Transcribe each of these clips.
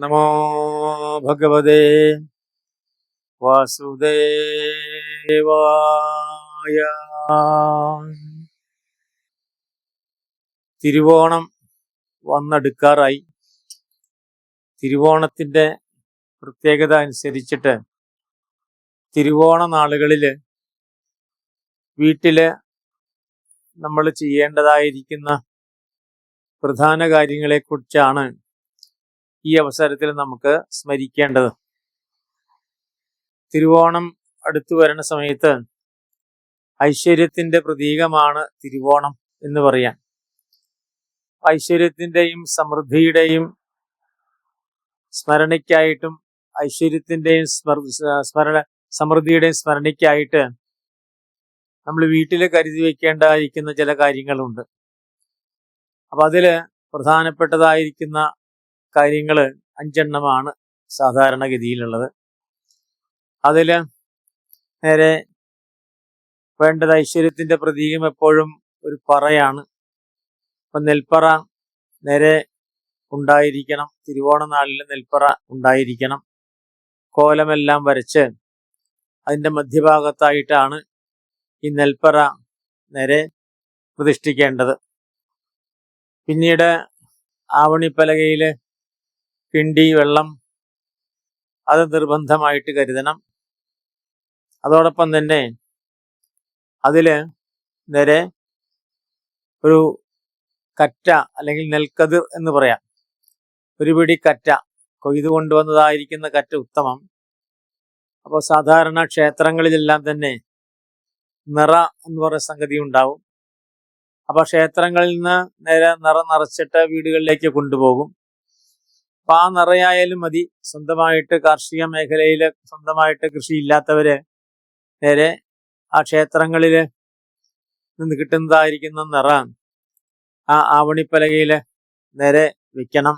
നമോ ഭഗവതേ വാസുദേവായ. തിരുവോണം വന്നെടുക്കാറായി. തിരുവോണത്തിന്റെ പ്രത്യേകത അനുസരിച്ചിട്ട് തിരുവോണ നാളുകളിൽ വീട്ടില് നമ്മൾ ചെയ്യേണ്ടതായിരിക്കുന്ന പ്രധാന കാര്യങ്ങളെക്കുറിച്ചാണ് ഈ അവസരത്തിൽ നമുക്ക് സ്മരിക്കേണ്ടത്. തിരുവോണം അടുത്തു വരുന്ന സമയത്ത് ഐശ്വര്യത്തിന്റെ പ്രതീകമാണ് തിരുവോണം എന്ന് പറയാം. ഐശ്വര്യത്തിന്റെയും സമൃദ്ധിയുടെയും സ്മരണയ്ക്കായിട്ടും ഐശ്വര്യത്തിന്റെയും സമൃദ്ധിയുടെയും സ്മരണയ്ക്കായിട്ട് നമ്മൾ വീട്ടിൽ കരുതി വെക്കേണ്ടതായിരിക്കുന്ന ചില കാര്യങ്ങളുണ്ട്. അപ്പൊ അതില് പ്രധാനപ്പെട്ടതായിരിക്കുന്ന കാര്യങ്ങൾ 5 സാധാരണഗതിയിലുള്ളത്. അതില് നേരെ വേണ്ടത് ഐശ്വര്യത്തിന്റെ പ്രതീകം എപ്പോഴും ഒരു പറയാണ്. അപ്പൊ നെൽപ്പറ നേരെ ഉണ്ടായിരിക്കണം. തിരുവോണ നാളിൽ നെൽപ്പറ ഉണ്ടായിരിക്കണം. കോലമെല്ലാം വരച്ച് അതിന്റെ മധ്യഭാഗത്തായിട്ടാണ് ഈ നെൽപ്പറ നേരെ പ്രതിഷ്ഠിക്കേണ്ടത്. പിന്നീട് ആവണിപ്പലകയില് കിണ്ടി വെള്ളം അത് നിർബന്ധമായിട്ട് കരുതണം. അതോടൊപ്പം തന്നെ അതില് നേരെ ഒരു കറ്റ അല്ലെങ്കിൽ നെൽക്കതിർ എന്ന് പറയാം, ഒരു പിടി കറ്റ, കൊയ്തു കൊണ്ടുവന്നതായിരിക്കുന്ന കറ്റ ഉത്തമം. അപ്പോൾ സാധാരണ ക്ഷേത്രങ്ങളിലെല്ലാം തന്നെ നിറ എന്ന് പറയുന്ന സംഗതി ഉണ്ടാവും. അപ്പൊ ക്ഷേത്രങ്ങളിൽ നിന്ന് നേരെ നിറ നിറച്ചിട്ട് വീടുകളിലേക്ക് കൊണ്ടുപോകും. അപ്പൊ ആ നിറയായാലും മതി. സ്വന്തമായിട്ട് കാർഷിക മേഖലയിൽ സ്വന്തമായിട്ട് കൃഷിയില്ലാത്തവര് നേരെ ആ ക്ഷേത്രങ്ങളില് നിന്ന് കിട്ടുന്നതായിരിക്കുന്ന നിറ ആ ആവണിപ്പലകയില് നേരെ വെക്കണം.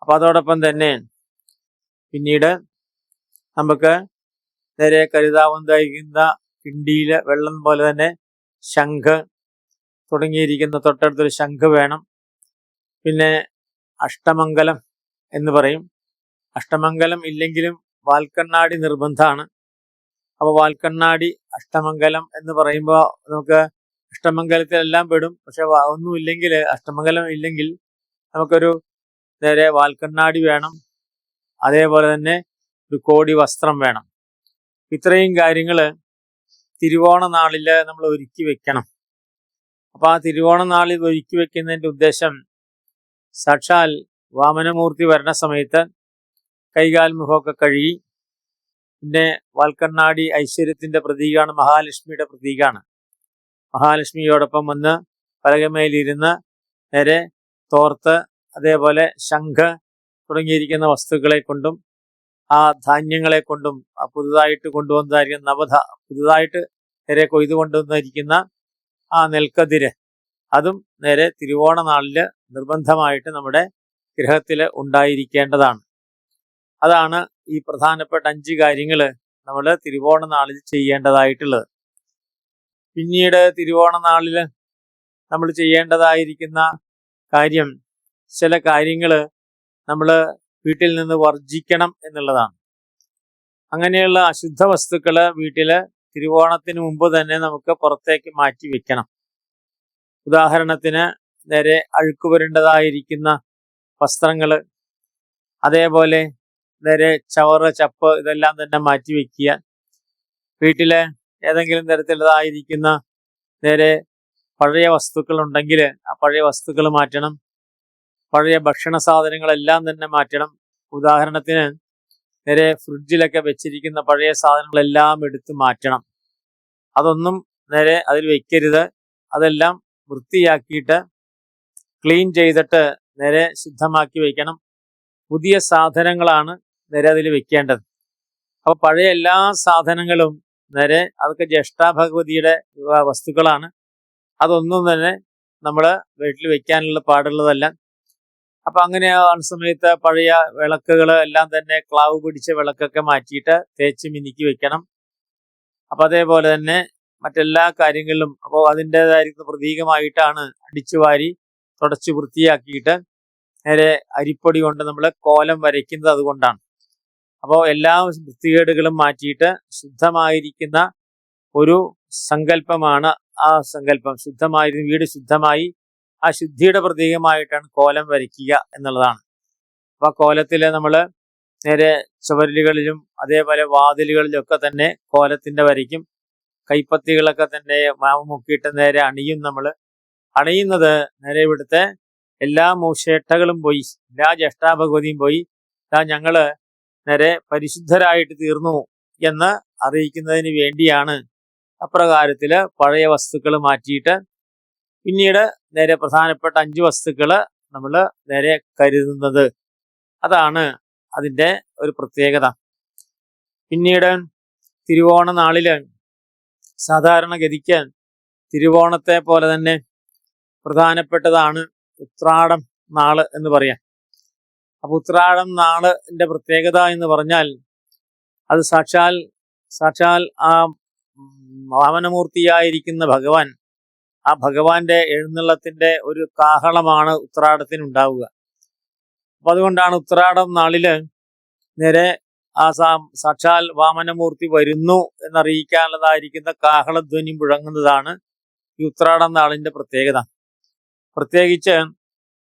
അപ്പൊ അതോടൊപ്പം തന്നെ പിന്നീട് നമുക്ക് നേരെ കരുതാവുന്നതായിരിക്കുന്ന കിണ്ടിയില് വെള്ളം പോലെ തന്നെ ശംഖ് തുടങ്ങിയിരിക്കുന്ന തൊട്ടടുത്തൊരു ശംഖ് വേണം. പിന്നെ അഷ്ടമംഗലം എന്ന് പറയും. അഷ്ടമംഗലം ഇല്ലെങ്കിലും വാൽക്കണ്ണാടി നിർബന്ധമാണ്. അപ്പൊ വാൽക്കണ്ണാടി അഷ്ടമംഗലം എന്ന് പറയുമ്പോൾ നമുക്ക് അഷ്ടമംഗലത്തിലെല്ലാം പെടും. പക്ഷെ ഒന്നുമില്ലെങ്കിൽ, അഷ്ടമംഗലം ഇല്ലെങ്കിൽ നമുക്കൊരു നേരെ വാൽക്കണ്ണാടി വേണം. അതേപോലെ തന്നെ ഒരു കോടി വസ്ത്രം വേണം. ഇത്രയും കാര്യങ്ങള് തിരുവോണ നാളില് നമ്മൾ ഒരുക്കി വെക്കണം. അപ്പൊ ആ തിരുവോണ നാളിൽ ഒരുക്കി വെക്കുന്നതിന്റെ ഉദ്ദേശം, സാക്ഷാൽ വാമനമൂർത്തി വരണ സമയത്ത് കൈകാൽ മുഖമൊക്കെ കഴുകി, പിന്നെ വാൽക്കണ്ണാടി ഐശ്വര്യത്തിന്റെ പ്രതീകമാണ്, മഹാലക്ഷ്മിയുടെ പ്രതീകമാണ്. മഹാലക്ഷ്മിയോടൊപ്പം വന്ന് പലകമേലിരുന്ന് നേരെ തോർത്ത് അതേപോലെ ശംഖ് തുടങ്ങിയിരിക്കുന്ന വസ്തുക്കളെ കൊണ്ടും ആ ധാന്യങ്ങളെ കൊണ്ടും ആ പുതുതായിട്ട് കൊണ്ടുവന്നതായിരിക്കുന്ന പുതുതായിട്ട് നേരെ കൊയ്തു കൊണ്ടുവന്നിരിക്കുന്ന ആ നെൽക്കതിര് അതും നേരെ തിരുവോണ നാളില് നിർബന്ധമായിട്ട് നമ്മുടെ ഗൃഹത്തില് ഉണ്ടായിരിക്കേണ്ടതാണ്. അതാണ് ഈ പ്രധാനപ്പെട്ട 5 കാര്യങ്ങള് നമ്മൾ തിരുവോണ നാളിൽ ചെയ്യേണ്ടതായിട്ടുള്ളത്. പിന്നീട് തിരുവോണ നാളില് നമ്മൾ ചെയ്യേണ്ടതായിരിക്കുന്ന കാര്യം, ചില കാര്യങ്ങള് നമ്മൾ വീട്ടിൽ നിന്ന് വർജിക്കണം എന്നുള്ളതാണ്. അങ്ങനെയുള്ള അശുദ്ധ വസ്തുക്കള് വീട്ടില് തിരുവോണത്തിന് മുമ്പ് തന്നെ നമുക്ക് പുറത്തേക്ക് മാറ്റി വെക്കണം. ഉദാഹരണത്തിന് നേരെ അഴുക്ക് വരേണ്ടതായിരിക്കുന്ന വസ്ത്രങ്ങള്, അതേപോലെ നേരെ ചവറ് ചപ്പ് ഇതെല്ലാം തന്നെ മാറ്റി വെക്കുക. വീട്ടില് ഏതെങ്കിലും തരത്തിലുള്ളതായിരിക്കുന്ന നേരെ പഴയ വസ്തുക്കൾ ഉണ്ടെങ്കിൽ ആ പഴയ വസ്തുക്കൾ മാറ്റണം. പഴയ ഭക്ഷണ സാധനങ്ങളെല്ലാം തന്നെ മാറ്റണം. ഉദാഹരണത്തിന് നേരെ ഫ്രിഡ്ജിലൊക്കെ വെച്ചിരിക്കുന്ന പഴയ സാധനങ്ങളെല്ലാം എടുത്ത് മാറ്റണം. അതൊന്നും നേരെ അതിൽ വെക്കരുത്. അതെല്ലാം വൃത്തിയാക്കിയിട്ട് ക്ലീൻ ചെയ്തിട്ട് നേരെ ശുദ്ധമാക്കി വെക്കണം. പുതിയ സാധനങ്ങളാണ് നേരെ അതിൽ വെക്കേണ്ടത്. അപ്പൊ പഴയ എല്ലാ സാധനങ്ങളും നേരെ അതൊക്കെ ജ്യേഷ്ഠാഭഗവതിയുടെ വസ്തുക്കളാണ്. അതൊന്നും തന്നെ നമ്മൾ വീട്ടിൽ വെക്കാനുള്ള പാടുള്ളതല്ല. അപ്പൊ അങ്ങനെ ആ സമയത്ത് പഴയ വിളക്കുകൾ എല്ലാം തന്നെ ക്ലാവ് പിടിച്ച വിളക്കൊക്കെ മാറ്റിയിട്ട് തേച്ച് മിനുക്കി വെക്കണം. അപ്പൊ അതേപോലെ തന്നെ മറ്റെല്ലാ കാര്യങ്ങളിലും അപ്പോൾ അതിൻ്റെതായിരിക്കുന്ന പ്രതീകമായിട്ടാണ് അടിച്ചുവാരി തുടച്ച് വൃത്തിയാക്കിയിട്ട് നേരെ അരിപ്പൊടി കൊണ്ട് നമ്മൾ കോലം വരയ്ക്കുന്നത് അതുകൊണ്ടാണ്. അപ്പോൾ എല്ലാ വൃത്തികേടുകളും മാറ്റിയിട്ട് ശുദ്ധമായിരിക്കുന്ന ഒരു സങ്കല്പമാണ് ആ സങ്കല്പം. വീട് ശുദ്ധമായി ആ ശുദ്ധിയുടെ പ്രതീകമായിട്ടാണ് കോലം വരയ്ക്കുക എന്നുള്ളതാണ്. അപ്പൊ കോലത്തിൽ നമ്മൾ നേരെ ചുവരുകളിലും അതേപോലെ വാതിലുകളിലും ഒക്കെ തന്നെ കോലത്തിന്റെ വരയ്ക്കും. കൈപ്പത്തികളൊക്കെ തന്നെ മാവ് മുക്കിയിട്ട് നേരെ അണിയും. നമ്മൾ അണിയുന്നത് നേരെ ഇവിടുത്തെ എല്ലാ മൂഷേട്ടകളും പോയി, എല്ലാ ജ്യേഷ്ഠാഭഗവതിയും പോയി ഞങ്ങള് നേരെ പരിശുദ്ധരായിട്ട് തീർന്നു എന്ന് അറിയിക്കുന്നതിന് വേണ്ടിയാണ് അപ്രകാരത്തില് പഴയ വസ്തുക്കൾ മാറ്റിയിട്ട് പിന്നീട് നേരെ പ്രധാനപ്പെട്ട 5 വസ്തുക്കൾ നമ്മൾ നേരെ കരുതുന്നത്. അതാണ് അതിൻ്റെ ഒരു പ്രത്യേകത. പിന്നീട് തിരുവോണ നാളില് സാധാരണഗതിക്ക് തിരുവോണത്തെ പോലെ തന്നെ പ്രധാനപ്പെട്ടതാണ് ഉത്രാടം നാള് എന്ന് പറയാം. അപ്പൊ ഉത്രാടം നാളിന്റെ പ്രത്യേകത എന്ന് പറഞ്ഞാൽ അത് സാക്ഷാൽ ആ വാമനമൂർത്തിയായിരിക്കുന്ന ഭഗവാൻ, ആ ഭഗവാന്റെ എഴുന്നള്ളത്തിന്റെ ഒരു കാഹളമാണ് ഉത്രാടത്തിനുണ്ടാവുക. അപ്പൊ അതുകൊണ്ടാണ് ഉത്രാടം നാളില് നേരെ ആ സാക്ഷാൽ വാമനമൂർത്തി വരുന്നു എന്നറിയിക്കാനുള്ളതായിരിക്കുന്ന കാഹളധ്വനി മുഴങ്ങുന്നതാണ് ഈ ഉത്രാടം നാളിന്റെ പ്രത്യേകത. പ്രത്യേകിച്ച്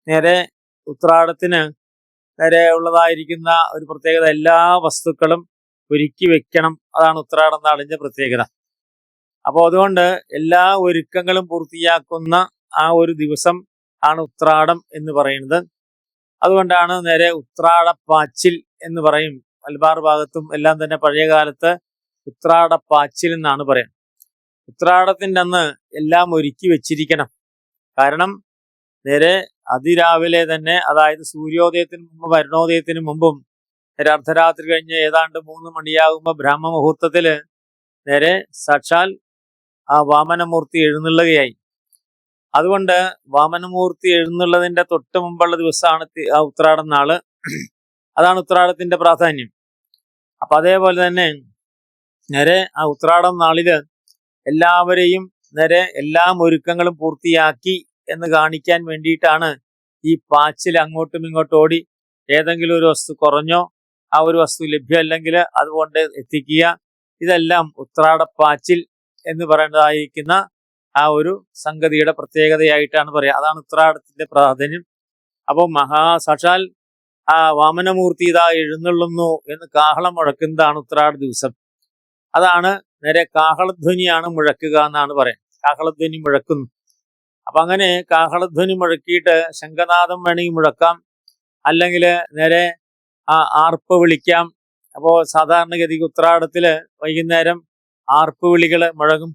നേരെ ഉത്രാടത്തിന് നേരെ ഉള്ളതായിരിക്കുന്ന ഒരു പ്രത്യേകത, എല്ലാ വസ്തുക്കളും ഒരുക്കി വെക്കണം. അതാണ് ഉത്രാടം നാളിന്റെ പ്രത്യേകത. അപ്പോൾ അതുകൊണ്ട് എല്ലാ ഒരുക്കങ്ങളും പൂർത്തിയാക്കുന്ന ആ ഒരു ദിവസം ആണ് ഉത്രാടം എന്ന് പറയുന്നത്. അതുകൊണ്ടാണ് നേരെ ഉത്രാടപ്പാച്ചിൽ എന്ന് പറയും. മലബാർ ഭാഗത്തും എല്ലാം തന്നെ പഴയ കാലത്ത് ഉത്രാടപ്പാച്ചിൽ എന്നാണ് പറയുന്നത്. ഉത്രാടത്തിൻ്റെ അന്ന് എല്ലാം ഒരുക്കി വെച്ചിരിക്കണം. കാരണം നേരെ അതിരാവിലെ തന്നെ, അതായത് സൂര്യോദയത്തിന് മുമ്പ് വരുണോദയത്തിന് മുമ്പും അർദ്ധരാത്രി കഴിഞ്ഞ് ഏതാണ്ട് 3 മണിയാകുമ്പോൾ ബ്രഹ്മമുഹൂർത്തത്തില് നേരെ സാക്ഷാൽ ആ വാമനമൂർത്തി എഴുന്നള്ളുകയായി. അതുകൊണ്ട് വാമനമൂർത്തി എഴുന്നള്ളതിന്റെ തൊട്ട് മുമ്പുള്ള ദിവസമാണ് ആ ഉത്രാടം നാള്. അതാണ് ഉത്രാടത്തിന്റെ പ്രാധാന്യം. അപ്പൊ അതേപോലെ തന്നെ നേരെ ആ ഉത്രാടം നാളില് എല്ലാവരെയും നേരെ എല്ലാ ഒരുക്കങ്ങളും പൂർത്തിയാക്കി എന്ന് കാണിക്കാൻ വേണ്ടിയിട്ടാണ് ഈ പാച്ചിൽ. അങ്ങോട്ടും ഇങ്ങോട്ടും ഓടി ഏതെങ്കിലും ഒരു വസ്തു കുറഞ്ഞോ ആ ഒരു വസ്തു ലഭ്യമല്ലെങ്കിൽ അതുകൊണ്ട് എത്തിക്കുക. ഇതെല്ലാം ഉത്രാടപ്പാച്ചിൽ എന്ന് പറയുന്നതായിരിക്കുന്ന ആ ഒരു സംഗതിയുടെ പ്രത്യേകതയായിട്ടാണ് പറയുക. അതാണ് ഉത്രാടത്തിന്റെ പ്രാധാന്യം. അപ്പോൾ സാക്ഷാൽ ആ വാമനമൂർത്തി ഇതാ എഴുന്നള്ളുന്നു എന്ന് കാഹളം മുഴക്കുന്നതാണ് ഉത്രാട ദിവസം. അതാണ് നേരെ കാഹളധ്വനിയാണ് മുഴക്കുക എന്നാണ് പറയുന്നത്. കാഹളധ്വനി മുഴക്കുന്നു. അപ്പൊ അങ്ങനെ കാഹളധ്വനി മുഴക്കിയിട്ട് ശംഖനാദം വേണമെങ്കിൽ മുഴക്കാം, അല്ലെങ്കിൽ നേരെ ആ ആർപ്പ് വിളിക്കാം. അപ്പോൾ സാധാരണഗതിക്ക് ഉത്രാടത്തില് വൈകുന്നേരം ആർപ്പ് വിളികൾ മുഴങ്ങും.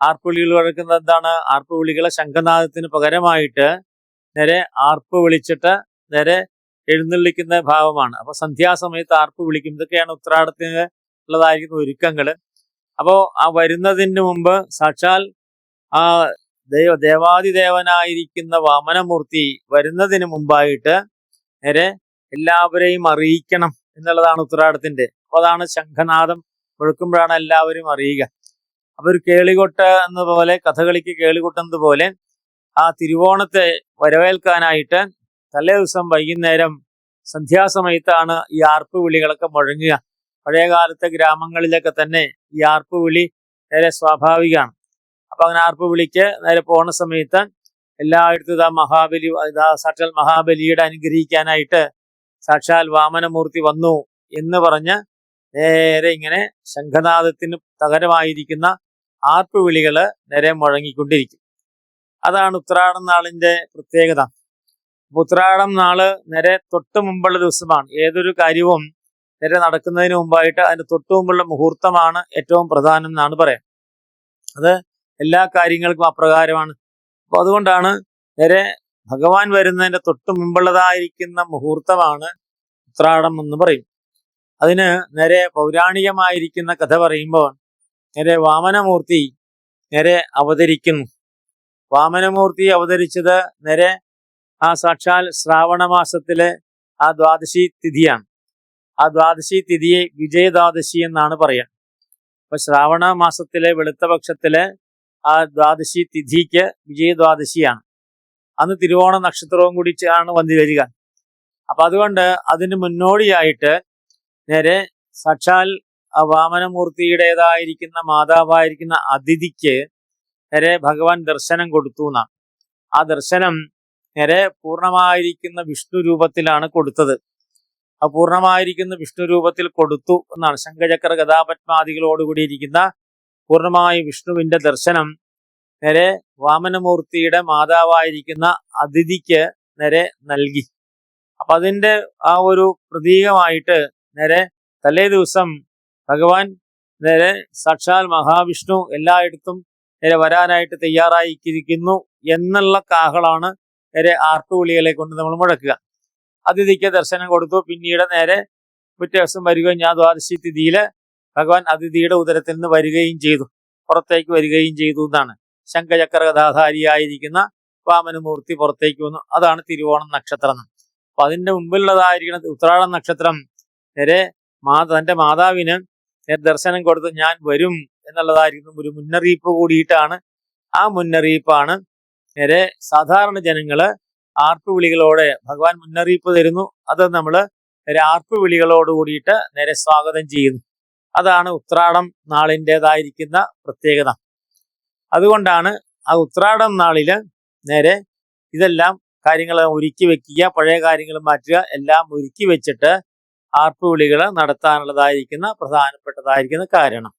ആർപ്പ് വിളികൾ മുഴക്കുന്നത് എന്താണ്? ആർപ്പ് വിളികളെ ശംഖനാദത്തിന് പകരമായിട്ട് നേരെ ആർപ്പ് വിളിച്ചിട്ട് നേരെ എഴുന്നള്ളിക്കുന്ന ഭാവമാണ്. അപ്പൊ സന്ധ്യാസമയത്ത് ആർപ്പ് വിളിക്കും. ഇതൊക്കെയാണ് ഉത്രാടത്തിന് ഉള്ളതായിരിക്കുന്ന ഒരുക്കങ്ങൾ. അപ്പോൾ ആ വരുന്നതിന് മുമ്പ് സാക്ഷാൽ ആ ദേവാദിദേവനായിരിക്കുന്ന വാമനമൂർത്തി വരുന്നതിന് മുമ്പായിട്ട് നേരെ എല്ലാവരെയും അറിയിക്കണം എന്നുള്ളതാണ് ഉത്രാടത്തിന്റെ. അപ്പൊ അതാണ് ശംഖനാദം മുഴക്കുമ്പോഴാണ് എല്ലാവരും അറിയുക. അപ്പൊ ഒരു കേളികൊട്ട് എന്ന പോലെ, കഥകളിക്ക് കേളികൊട്ടെന്നത് പോലെ ആ തിരുവോണത്തെ വരവേൽക്കാനായിട്ട് തലേ ദിവസം വൈകുന്നേരം സന്ധ്യാസമയത്താണ് ഈ ആർപ്പ് വിളികളൊക്കെ മുഴങ്ങുക. പഴയ കാലത്തെ ഗ്രാമങ്ങളിലൊക്കെ തന്നെ ഈ ആർപ്പ് വിളി നേരെ സ്വാഭാവികമാണ്. അപ്പൊ അങ്ങനെ ആർപ്പ് വിളിക്ക് നേരെ പോണ സമയത്ത് എല്ലായിടത്തും സാക്ഷാൽ മഹാബലിയുടെ അനുഗ്രഹിക്കാനായിട്ട് സാക്ഷാൽ വാമനമൂർത്തി വന്നു എന്ന് പറഞ്ഞ് നേരെ ഇങ്ങനെ ശംഖനാദത്തിന് പകരമായിരിക്കുന്ന ആർപ്പ് വിളികള് നേരെ മുഴങ്ങിക്കൊണ്ടിരിക്കും. അതാണ് ഉത്രാടം നാളിന്റെ പ്രത്യേകത. ഉത്രാടം നാള് നേരെ തൊട്ട് മുമ്പുള്ള ദിവസമാണ്. ഏതൊരു കാര്യവും നേരെ നടക്കുന്നതിന് മുമ്പായിട്ട് അതിന്റെ തൊട്ട് മുമ്പുള്ള മുഹൂർത്തമാണ് ഏറ്റവും പ്രധാനം എന്നാണ് പറയാം. അത് എല്ലാ കാര്യങ്ങൾക്കും അപ്രകാരമാണ്. അപ്പൊ അതുകൊണ്ടാണ് നേരെ ഭഗവാൻ വരുന്നതിന്റെ തൊട്ട് മുമ്പുള്ളതായിരിക്കുന്ന മുഹൂർത്തമാണ് ഉത്രാടം എന്ന് പറയും. അതിന് നേരെ പൗരാണികമായിരിക്കുന്ന കഥ പറയുമ്പോൾ നേരെ വാമനമൂർത്തി നേരെ അവതരിക്കുന്നു. വാമനമൂർത്തി അവതരിച്ചത് നേരെ ആ സാക്ഷാൽ ശ്രാവണ മാസത്തിലെ ആ ദ്വാദശി തിഥിയാണ്. ആ ദ്വാദശി തിഥിയെ വിജയദ്വാദശി എന്നാണ് പറയുക. അപ്പൊ ശ്രാവണ മാസത്തിലെ വെളുത്ത പക്ഷത്തിലെ ആ ദ്വാദശി തിഥിക്ക് വിജയദ്വാദശിയാണ്. അന്ന് തിരുവോണ നക്ഷത്രവും കൂടി ആണ് വന്നു വരിക. അപ്പൊ അതുകൊണ്ട് അതിന് മുന്നോടിയായിട്ട് നേരെ സാക്ഷാൽ വാമനമൂർത്തിയുടേതായിരിക്കുന്ന മാതാവായിരിക്കുന്ന അതിഥിക്ക് നേരെ ഭഗവാൻ ദർശനം കൊടുത്തു എന്നാണ്. ആ ദർശനം നേരെ പൂർണ്ണമായിരിക്കുന്ന വിഷ്ണു രൂപത്തിലാണ് കൊടുത്തത്. ആ പൂർണ്ണമായിരിക്കുന്ന വിഷ്ണു രൂപത്തിൽ കൊടുത്തു എന്നാണ്. ശംഖചക്ര ഗദാപത്മാദികളോടുകൂടി ഇരിക്കുന്ന പൂർണ്ണമായ വിഷ്ണുവിന്റെ ദർശനം നേരെ വാമനമൂർത്തിയുടെ മാതാവായിരിക്കുന്ന അതിഥിക്ക് നേരെ നൽകി. അപ്പൊ അതിന്റെ ആ ഒരു പ്രതീകമായിട്ട് നേരെ തലേ ദിവസം ഭഗവാൻ നേരെ സാക്ഷാൽ മഹാവിഷ്ണു എല്ലായിടത്തും നേരെ വരാനായിട്ട് തയ്യാറായിരിക്കുന്നു എന്നുള്ള കാഹളാണ് നേരെ ആർപ്പുവിളികളെ കൊണ്ട് നമ്മൾ മുഴക്കുക. അതിഥിക്ക് ദർശനം കൊടുത്തു. പിന്നീട് നേരെ പിറ്റേ ദിവസം വരികയും ഞാൻ ദ്വാദശി തിഥിയില് ഭഗവാൻ അതിഥിയുടെ ഉദരത്തിൽ നിന്ന് വരികയും ചെയ്തു, പുറത്തേക്ക് വരികയും ചെയ്തു എന്നാണ്. ശംഖചക്ര കഥാധാരിയായിരിക്കുന്ന വാമനമൂർത്തി പുറത്തേക്ക് വന്നു. അതാണ് തിരുവോണം നക്ഷത്രം. അപ്പൊ അതിന്റെ മുമ്പിലുള്ളതായിരിക്കുന്ന ഉത്രാടം നക്ഷത്രം നേരെ തന്റെ മാതാവിന് ദർശനം കൊടുത്ത് ഞാൻ വരും എന്നുള്ളതായിരിക്കും ഒരു മുന്നറിയിപ്പ് കൂടിയിട്ടാണ്. ആ മുന്നറിയിപ്പാണ് നേരെ സാധാരണ ജനങ്ങള് ആർപ്പുവിളികളോടെ ഭഗവാൻ മുന്നറിയിപ്പ് തരുന്നു. അത് നമ്മള് നേരെ ആർപ്പുവിളികളോട് കൂടിയിട്ട് നേരെ സ്വാഗതം ചെയ്യുന്നു. അതാണ് ഉത്രാടം നാളിൻ്റെതായിരിക്കുന്ന പ്രത്യേകത. അതുകൊണ്ടാണ് ആ ഉത്രാടം നാളില് നേരെ ഇതെല്ലാം കാര്യങ്ങൾ ഒരുക്കി വെക്കുക, പഴയ കാര്യങ്ങൾ മാറ്റുക, എല്ലാം ഒരുക്കി വെച്ചിട്ട് ആർപ്പുവിളികൾ നടത്താനുള്ളതായിരിക്കുന്ന പ്രധാനപ്പെട്ടതായിരിക്കുന്ന കാരണം.